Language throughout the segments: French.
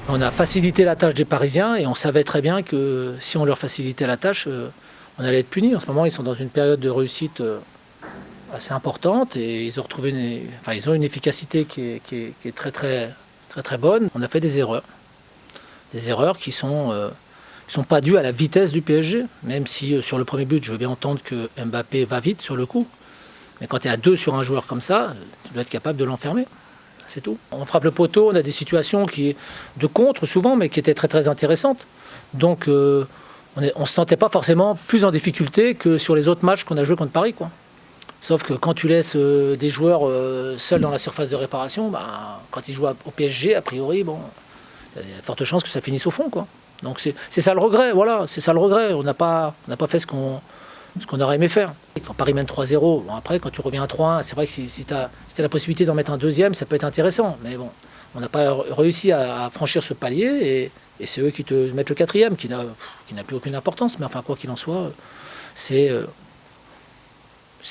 On a facilité la tâche des Parisiens et on savait très bien que si on leur facilitait la tâche, on allait être punis. En ce moment, ils sont dans une période de réussite assez importante et ils ont retrouvé ils ont une efficacité qui est très bonne. On a fait des erreurs qui sont pas dues à la vitesse du PSG, même si sur le premier but, je veux bien entendre que Mbappé va vite sur le coup. Mais quand tu es à 2 sur un joueur comme ça, tu dois être capable de l'enfermer. C'est tout. On frappe le poteau, on a des situations de contre souvent, mais qui étaient très intéressantes. Donc on ne se sentait pas forcément plus en difficulté que sur les autres matchs qu'on a joués contre Paris, quoi. Sauf que quand tu laisses des joueurs seuls dans la surface de réparation, quand ils jouent au PSG, a priori, il y a de fortes chances que ça finisse au fond, quoi. Donc c'est ça le regret, voilà, c'est ça le regret. On n'a pas fait ce qu'on aurait aimé faire. Quand Paris mène 3-0, après quand tu reviens à 3-1, c'est vrai que si tu as la possibilité d'en mettre un deuxième, ça peut être intéressant. Mais bon, on n'a pas réussi à franchir ce palier et c'est eux qui te mettent le quatrième, qui n'a plus aucune importance. Mais enfin, quoi qu'il en soit, c'est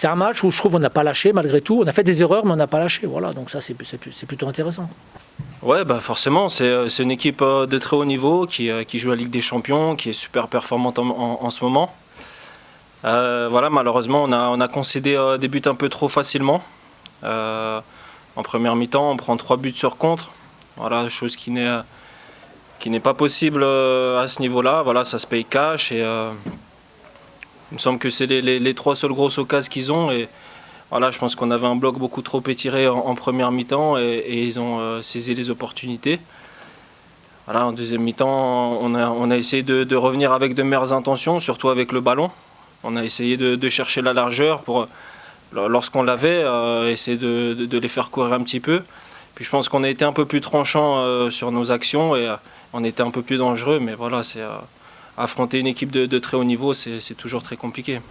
un match où je trouve qu'on n'a pas lâché malgré tout. On a fait des erreurs, mais on n'a pas lâché. Voilà, donc ça c'est plutôt intéressant. Ouais, forcément, c'est une équipe de très haut niveau qui joue la Ligue des Champions, qui est super performante en ce moment. Malheureusement, on a concédé des buts un peu trop facilement. En première mi-temps, on prend 3 buts sur contre. Voilà, chose qui n'est pas possible à ce niveau-là. Voilà, ça se paye cash. Et, il me semble que c'est les 3 seules grosses occasions qu'ils ont. Et voilà, je pense qu'on avait un bloc beaucoup trop étiré en première mi-temps et ils ont saisi les opportunités. Voilà, en deuxième mi-temps, on a essayé de revenir avec de meilleures intentions, surtout avec le ballon. On a essayé de chercher la largeur pour, lorsqu'on l'avait, essayer de les faire courir un petit peu. Puis je pense qu'on a été un peu plus tranchant sur nos actions et on était un peu plus dangereux. Mais voilà, affronter une équipe de très haut niveau, c'est toujours très compliqué.